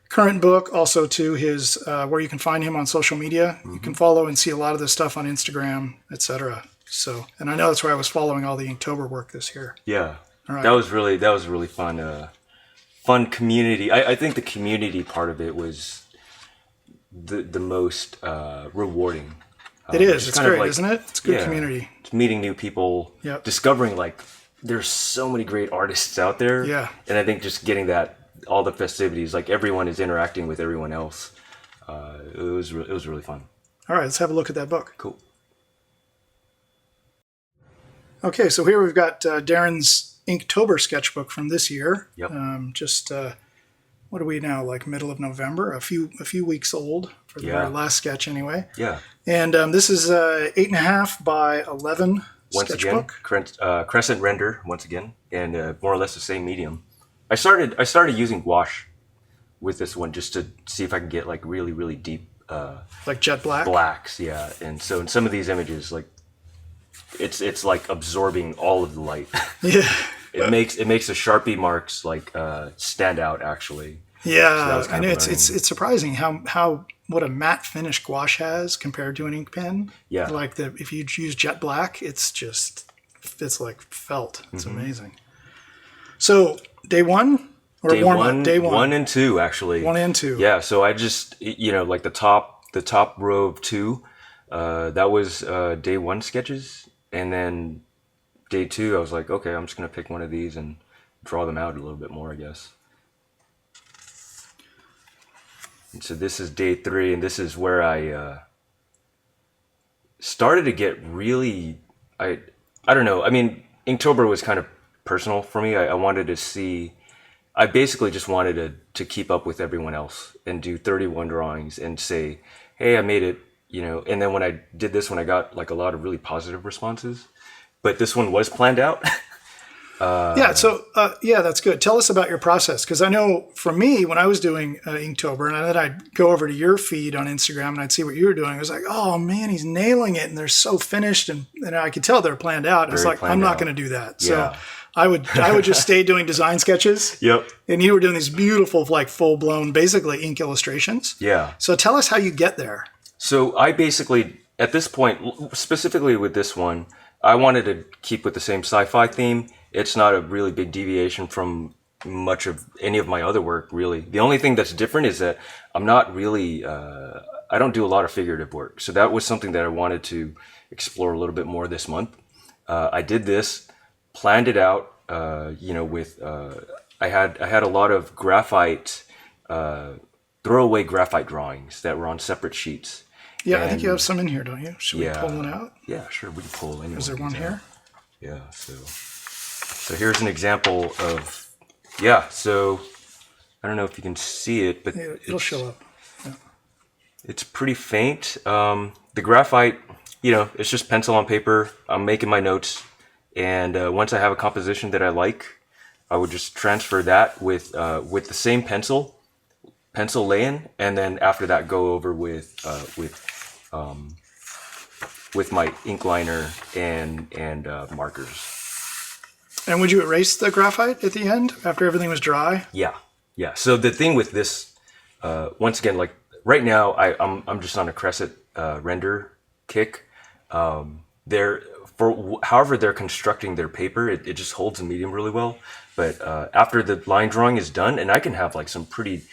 current book, also to his where you can find him on social media. You can follow and see a lot of this stuff on Instagram, etc. So, and I know that's where I was following all the Inktober work this year. Yeah, all right. That was really fun. Fun community. I think the community part of it was the most rewarding. It is. Just It's kind of great, like, isn't it? It's a good yeah, community. just meeting new people, Yep. discovering like there's so many great artists out there. Yeah. And I think just getting that, all the festivities, like everyone is interacting with everyone else. It was really fun. All right, let's have a look at that book. Cool. Okay, so here we've got Darren's Inktober sketchbook from this year. Yep. What are we now, like middle of November? A few weeks old for the very last sketch anyway. Yeah. And this is 8.5 by 11 Once sketchbook. again, crescent render once again, and more or less the same medium. I started using gouache with this one just to see if I can get like really, really deep Like jet black. blacks. Yeah. And so in some of these images, like it's like absorbing all of the light. Yeah. It makes the Sharpie marks like stand out actually. Yeah, kind and of it's surprising how what a matte finish gouache has compared to an ink pen. Yeah. Like if you use jet black, it's like felt. It's amazing. So day one or Day warm one, up? Day one. 1 and 2 actually. 1 and 2. Yeah. So I just like the top row of 2, that was day 1 sketches, and then day 2 I was like, okay, I'm just gonna pick one of these and draw them out a little bit more, I guess. And so this is day 3, and this is where I started to get really, I don't know. I mean, Inktober was kind of personal for me. I wanted to see. I basically just wanted to keep up with everyone else and do 31 drawings and say, hey, I made it. And then when I did this one, I got like a lot of really positive responses. But this one was planned out. So that's good. Tell us about your process, because I know for me, when I was doing Inktober, and then I'd go over to your feed on Instagram and I'd see what you were doing. I was like, oh man, he's nailing it, and they're so finished, and I could tell they're planned out. And I was like, I'm not going to do that. Yeah. So I would just stay doing design sketches. Yep. And you were doing these beautiful, like full blown, basically ink illustrations. Yeah. So tell us how you get there. So I basically, at this point, specifically with this one, I wanted to keep with the same sci-fi theme. It's not a really big deviation from much of any of my other work, really. The only thing that's different is that I'm not really, I don't do a lot of figurative work. So that was something that I wanted to explore a little bit more this month. I did this, planned it out, with, I had a lot of graphite, throwaway graphite drawings that were on separate sheets. Yeah, I think you have some in here, don't you? Should we pull one out? Yeah, sure. We can pull any. Is there one here? Yeah. So here's an example of, so I don't know if you can see it, but It'll show up. Yeah. It's pretty faint. The graphite, it's just pencil on paper. I'm making my notes, and once I have a composition that I like, I would just transfer that with the same pencil lay-in, and then after that go over with my ink liner and markers. And would you erase the graphite at the end after everything was dry? Yeah. So the thing with this, once again, like right now, I'm just on a crescent render kick. However they're constructing their paper, it just holds the medium really well. But after the line drawing is done, and I can have like some pretty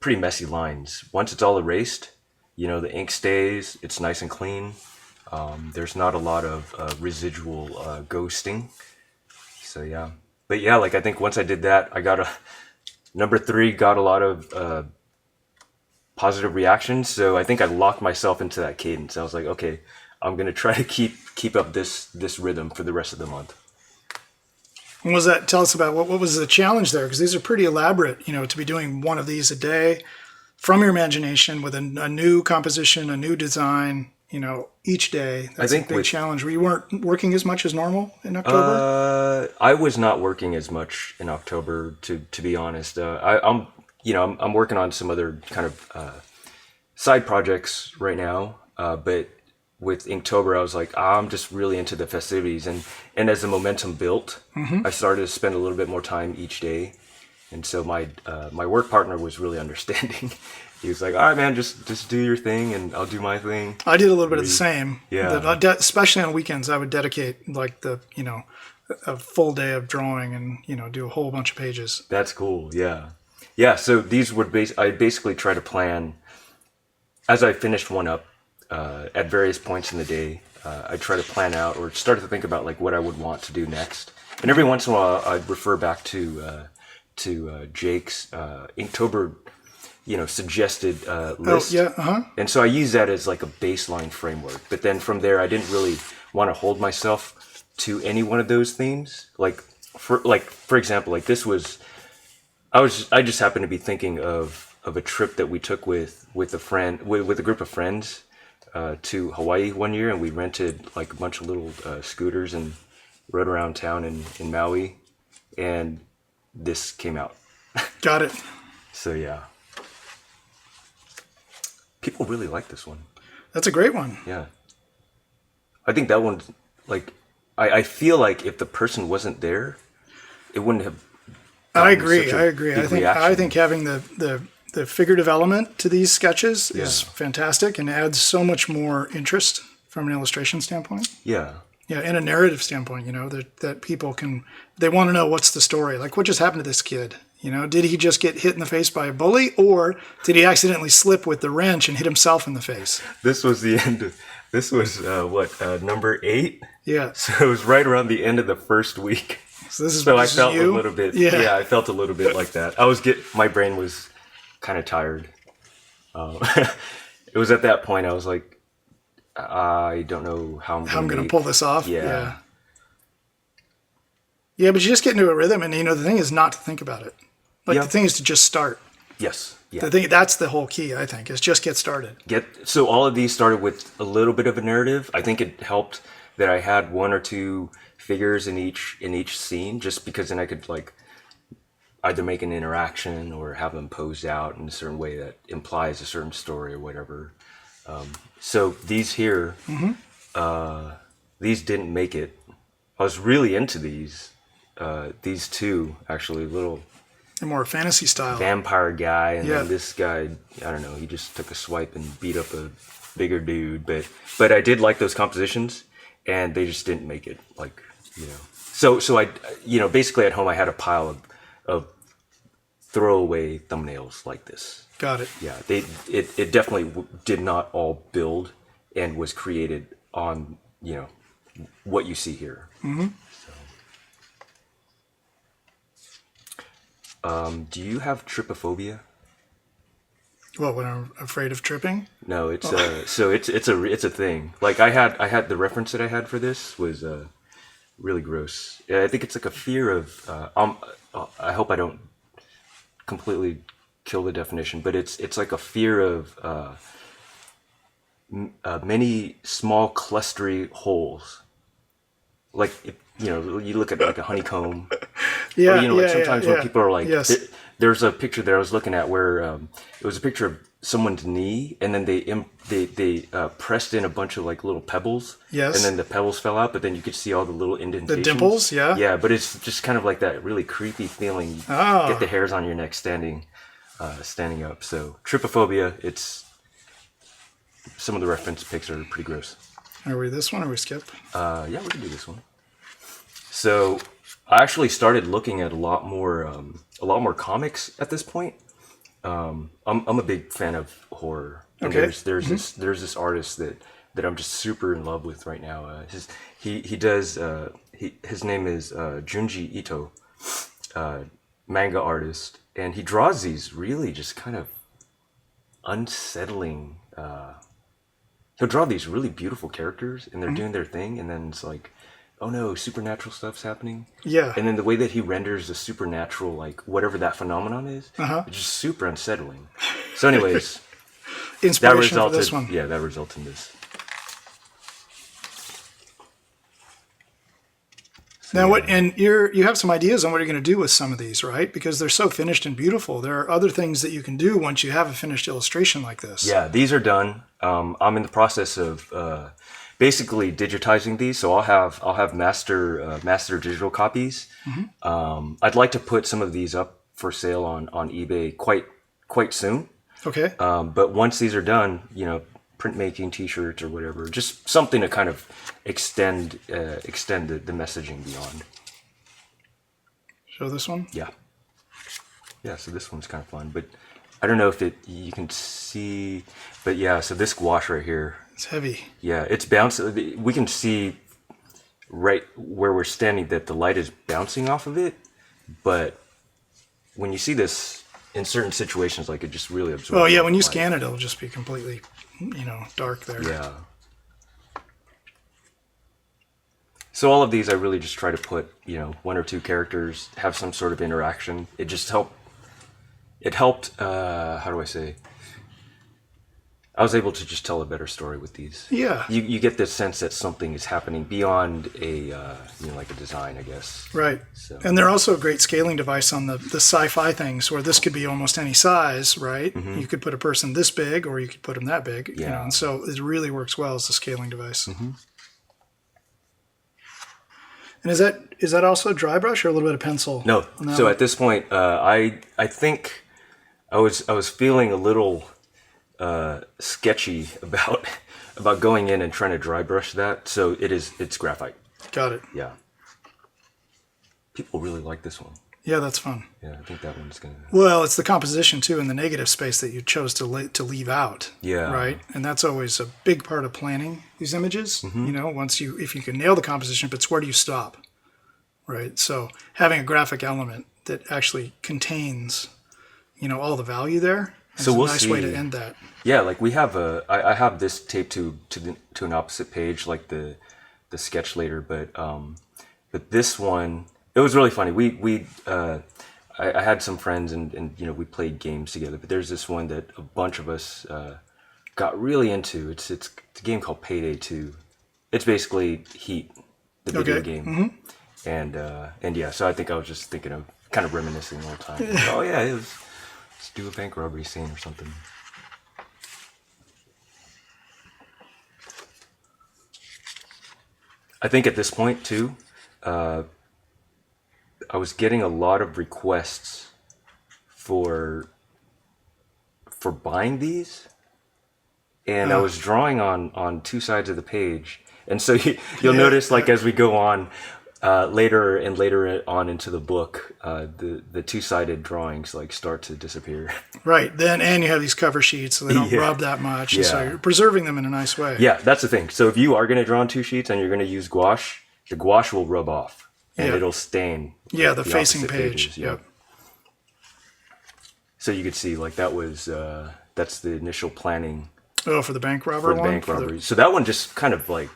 messy lines. Once it's all erased, the ink stays. It's nice and clean. There's not a lot of residual ghosting. So yeah, but yeah, like I think once I did that, I got number 3 got a lot of positive reactions. So I think I locked myself into that cadence. I was like, okay, I'm gonna try to keep up this rhythm for the rest of the month. And tell us about what was the challenge there? Because these are pretty elaborate, to be doing one of these a day from your imagination with a new composition, a new design, each day. That's a big challenge. You weren't working as much as normal in October? I was not working as much in October, to be honest. I'm working on some other kind of side projects right now, but with Inktober, I was like, I'm just really into the festivities, and as the momentum built, I started to spend a little bit more time each day, and so my work partner was really understanding. He was like, all right, man, just do your thing, and I'll do my thing. I did a little bit of the same. Yeah. Especially on weekends, I would dedicate like a full day of drawing and do a whole bunch of pages. That's cool. Yeah. So these would I basically try to plan as I finished one up. at various points in the day, I try to plan out or start to think about like what I would want to do next. And every once in a while, I'd refer back to Jake's Inktober, suggested list. Oh, yeah, uh-huh. And so I use that as like a baseline framework. But then from there, I didn't really want to hold myself to any one of those themes. For example, like this was, I just happened to be thinking of a trip that we took with a friend, with a group of friends to Hawaii one year, and we rented like a bunch of little scooters and rode around town in Maui, and this came out. Got it. So yeah. People really like this one. That's a great one. Yeah. I think that one's like, I feel like if the person wasn't there, it wouldn't have. I agree. I Reaction. think having the figurative element to these sketches is fantastic and adds so much more interest from an illustration standpoint. Yeah. Yeah, and a narrative standpoint, that people they want to know what's the story. Like, what just happened to this kid? Did he just get hit in the face by a bully, or did he accidentally slip with the wrench and hit himself in the face? This was the end of, this was number 8? Yeah. So it was right around the end of the first week. So I felt you? a little bit, Yeah. I felt a little bit like that. My brain was kind of tired. It was at that point I was like, I don't know how I'm going to pull this off. Yeah. Yeah, but you just get into a rhythm, and the thing is not to think about it. Like the thing is to just start. Yes. Yeah. That's the whole key, I think, is just get started. So all of these started with a little bit of a narrative. I think it helped that I had 1 or 2 figures in each scene, just because then I could like either make an interaction or have them posed out in a certain way that implies a certain story or whatever. So these here, these didn't make it. I was really into these 2 actually, little More fantasy style. vampire guy, and then this guy, I don't know, he just took a swipe and beat up a bigger dude. But I did like those compositions, and they just didn't make it. Like, So I, basically at home I had a pile of throwaway thumbnails like this. Got it. Yeah, it definitely did not all build and was created on, what you see here. Mm-hmm. So, do you have trypophobia? What, when I'm afraid of tripping? No, it's it's a thing. Like I had the reference that I had for this was really gross. I think it's like a fear of I hope I don't completely kill the definition, but it's like a fear of many small clustery holes. Like you look at like a honeycomb. Yeah, or, like sometimes when people are like, yes. There's a picture that I was looking at where it was a picture of someone's knee, and then they pressed in a bunch of like little pebbles. Yes. And then the pebbles fell out, but then you could see all the little indentations. The dimples, yeah. Yeah, but it's just kind of like that really creepy feeling. You get the hairs on your neck standing up. So trypophobia, it's some of the reference pics are pretty gross. Are we this one or we skip? Yeah, we can do this one. So I actually started looking at a lot more comics at this point. I'm a big fan of horror. And Okay. There's this artist that I'm just super in love with right now. His name is Junji Ito, manga artist, and he draws these really just kind of unsettling. He'll draw these really beautiful characters, and they're doing their thing, and then it's like, oh no, supernatural stuff's happening. Yeah. And then the way that he renders the supernatural, like whatever that phenomenon is, it's just super unsettling. So anyways, Inspiration for this one. Yeah, that resulted in this. Now, you have some ideas on what you're going to do with some of these, right? Because they're so finished and beautiful. There are other things that you can do once you have a finished illustration like this. Yeah, these are done. I'm in the process of basically digitizing these, so I'll have master digital copies. I'd like to put some of these up for sale on eBay quite soon. Okay. But once these are done, printmaking, T-shirts or whatever, just something to kind of extend the messaging beyond. Show this one. Yeah. So this one's kind of fun, but I don't know if you can see, but yeah. So this gouache right here, It's heavy. Yeah, it's bouncing. We can see right where we're standing that the light is bouncing off of it, but when you see this in certain situations, like it just really absorbs. Oh yeah, when you light. scan it, it'll just be completely, dark there. Yeah. So all of these, I really just try to put, one or two characters, have some sort of interaction. It just helped. It helped. How do I say? I was able to just tell a better story with these. Yeah. You get this sense that something is happening beyond a like a design, I guess. Right. So. And they're also a great scaling device on the sci-fi things where this could be almost any size, right? Mm-hmm. You could put a person this big or you could put them that big. Yeah. And so it really works well as a scaling device. Mm-hmm. And is that also dry brush or a little bit of pencil? No. So at this point, I think I was feeling a little sketchy about going in and trying to dry brush that. So it's graphite. Got it. Yeah. People really like this one. Yeah, that's fun. Yeah, I think that one's gonna. Well, it's the composition too, and the negative space that you chose to leave out. Yeah. Right, and that's always a big part of planning these images. Mm-hmm. If you can nail the composition, but it's where do you stop? Right. So having a graphic element that actually contains, all the value there. So we'll a nice way to end that. Yeah, like we have I have this taped to an opposite page, like the sketch later, but this one, it was really funny. I had some friends and we played games together, but there's this one that a bunch of us got really into. It's a game called Payday 2. It's basically Heat, the video game. Mm-hmm. And yeah, so I think I was just thinking of kind of reminiscing all the time. Like, oh yeah, let's do a bank robbery scene or something. I think at this point too, I was getting a lot of requests for buying these, and I was drawing on two sides of the page, and so you'll notice, like as we go on later and later on into the book, the two-sided drawings like start to disappear. Right. And you have these cover sheets, so they don't rub that much. And so you're preserving them in a nice way. Yeah, that's the thing. So if you are going to draw on two sheets and you're going to use gouache, the gouache will rub off and it'll stain. Yeah, the facing page. Pages. Yep. So you could see like that was that's the initial planning. Oh, for the bank robber one? Bank robbery. So that one just kind of like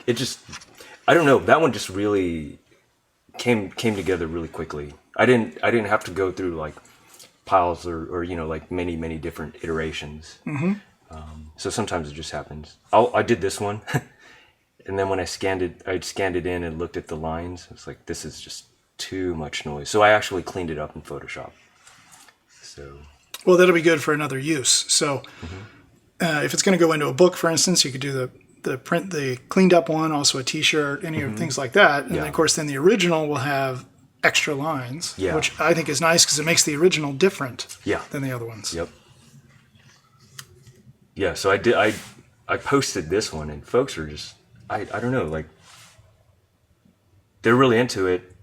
I don't know. That one just really came together really quickly. I didn't have to go through like piles or like many different iterations. Mm-hmm. So sometimes it just happens. I did this one, and then when I scanned it in and looked at the lines. It's like, this is just too much noise. So I actually cleaned it up in Photoshop. So well, that'll be good for another use. So if it's going to go into a book, for instance, you could do the cleaned up one, also a T-shirt, any of things like that. And then, of course, then the original will have extra lines, which I think is nice because it makes the original different than the other ones. Yep. Yeah, so I posted this one, and folks are just, I don't know, like, they're really into it.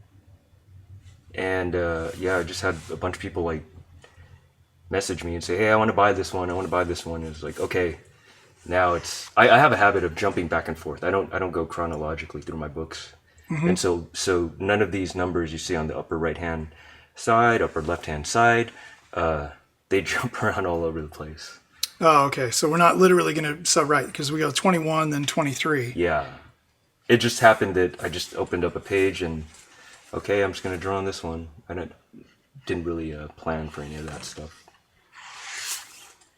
And I just had a bunch of people like message me and say, hey, I want to buy this one. It was like, okay, now I have a habit of jumping back and forth. I don't go chronologically through my books. Mm-hmm. And so none of these numbers you see on the upper right hand side, upper left hand side, they jump around all over the place. Oh, okay. So we're not literally going to, right, because we go 21, then 23. Yeah. It just happened that I just opened up a page and, okay, I'm just going to draw on this one. I didn't really plan for any of that stuff.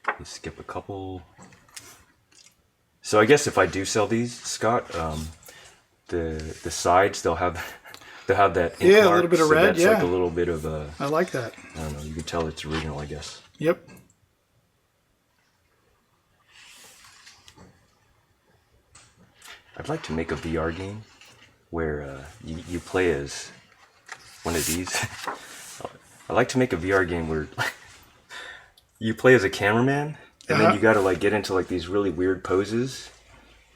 Let's skip a couple. So I guess if I do sell these, Scott, the sides, they'll have that ink mark, a little bit of red, that's like a little bit of a... I like that. I don't know, you can tell it's original, I guess. Yep. I'd like to make a VR game where you play as one of these. I'd like to make a VR game where you play as a cameraman, and then you got to like get into like these really weird poses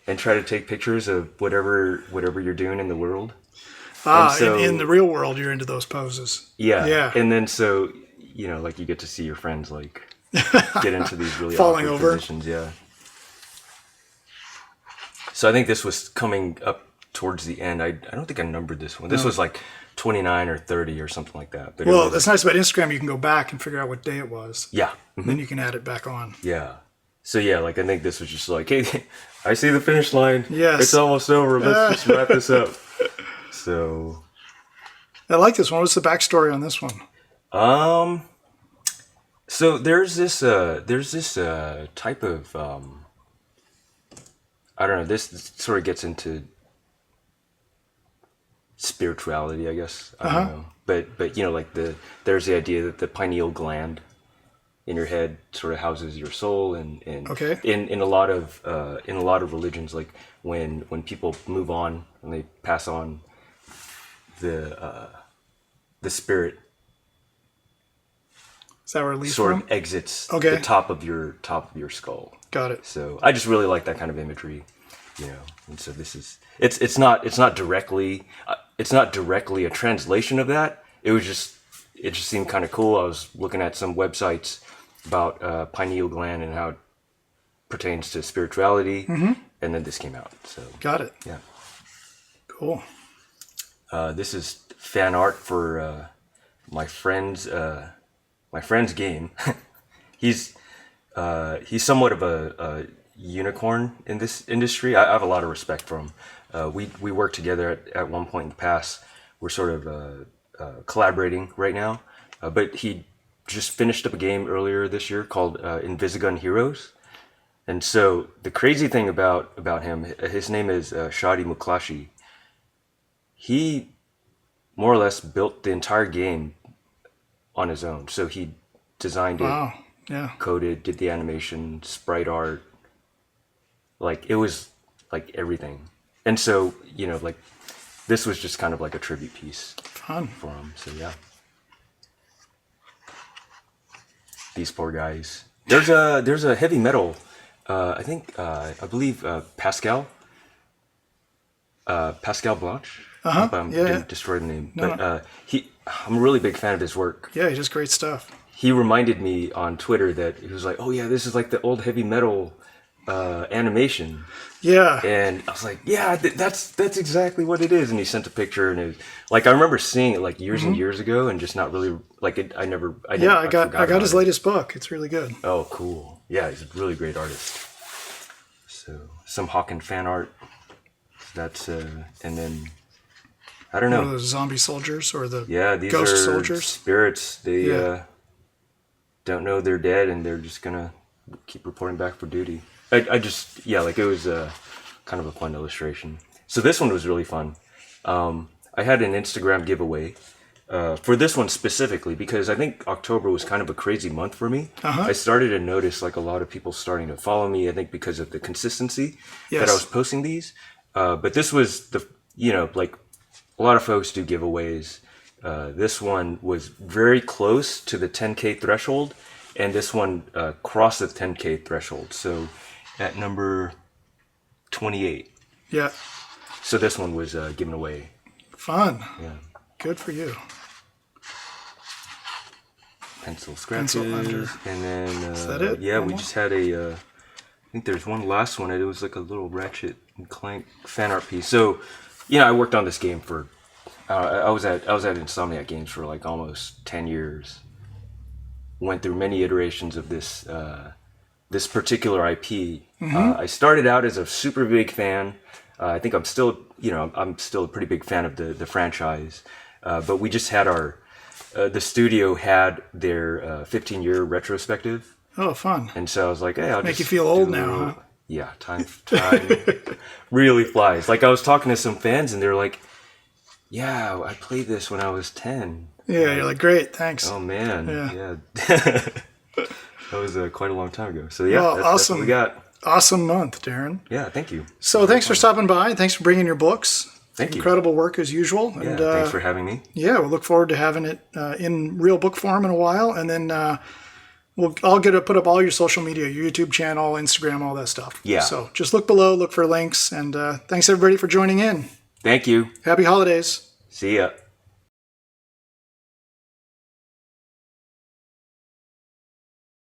and try to take pictures of whatever you're doing in the world. So, in the real world, you're into those poses. Yeah. And then so, like you get to see your friends like get into these really falling awkward over positions. Yeah. So I think this was coming up towards the end. I don't think I numbered this one. This was like 29 or 30 or something like that. But Well, that's nice about Instagram. You can go back and figure out what day it was. yeah. Then you can add it back on. Yeah. So yeah, like I think this was just like, hey, I see the finish line. Yes. It's almost over. Let's just wrap this up. So I like this one. What's the backstory on this one? So there's this type of I don't know. This sort of gets into spirituality, I guess. I don't know. But you know, like there's the idea that the pineal gland in your head sort of houses your soul, and Okay. in a lot of religions, like when people move on and they pass on, the spirit Is that where it leads sort from? of exits Okay. the top of your skull. Got it. So I just really like that kind of imagery, you know. And so this is it's not directly a translation of that. It just seemed kind of cool. I was looking at some websites about pineal gland and how it pertains to spirituality, and then this came out. So Got it. yeah, Cool. this is fan art for my friend's game. he's somewhat of a unicorn in this industry. I have a lot of respect for him. We worked together at one point in the past. We're sort of collaborating right now. But he just finished up a game earlier this year called Invisigun Heroes. And so the crazy thing about him, his name is Shadi Muklashi. He more or less built the entire game on his own. So he designed it, Wow. Yeah. coded, did the animation, sprite art. Like it was like everything. And so, you know, like this was just kind of like a tribute piece Fun. for him. So yeah. These poor guys. There's a heavy metal, I believe Pascal Blanche. I hope I didn't destroy the name. No, But I'm a really big fan of his work. Yeah, he does great stuff. He reminded me on Twitter that he was like, oh yeah, this is like the old heavy metal animation. Yeah. And I was like, yeah, that's exactly what it is. And he sent a picture, and it was, like I remember seeing it like years and years ago, and just not really like it. I got his latest book. It's really good. Oh, cool. Yeah, he's a really great artist. So some Hawken fan art. That's and then I don't What are know. those zombie soldiers or the These ghost are soldiers? spirits. They Yeah. don't know they're dead, and they're just gonna keep reporting back for duty. I just like it was kind of a fun illustration. So this one was really fun. I had an Instagram giveaway for this one specifically because I think October was kind of a crazy month for me. I started to notice like a lot of people starting to follow me. I think because of the consistency that I was posting these. But this was like a lot of folks do giveaways. This one was very close to the 10K threshold, and this one crossed the 10K threshold. So at number 28. Yeah. So this one was given away. Fun. Yeah. Good for you. Pencil scratches. Pencil under. And then Is that it? yeah, One we more? just had I think there's one last one. It was like a little Ratchet and Clank fan art piece. So, I worked on this game for I was at Insomniac Games for like almost 10 years. Went through many iterations of this this particular IP. I started out as a super big fan. I think I'm still a pretty big fan of the franchise. But we just had the studio had their 15-year retrospective. Oh, fun. And so I was like, hey, I'll Make just you feel old do- now, huh? Yeah, time really flies. Like I was talking to some fans, and they're like, yeah, I played this when I was 10. Yeah, you're like, great, thanks. Oh man, Yeah. That was quite a long time ago. So yeah, Well, that's awesome. what we got. Awesome month, Darren. Yeah, thank you. So thanks for stopping by. Thanks for bringing your books. Thank you. Incredible work as usual. Yeah, And thanks for having me. yeah, we'll look forward to having it in real book form in a while. And then I'll put up all your social media, your YouTube channel, Instagram, all that stuff. Yeah. So just look below, look for links. And thanks everybody for joining in. Thank you. Happy holidays. See ya.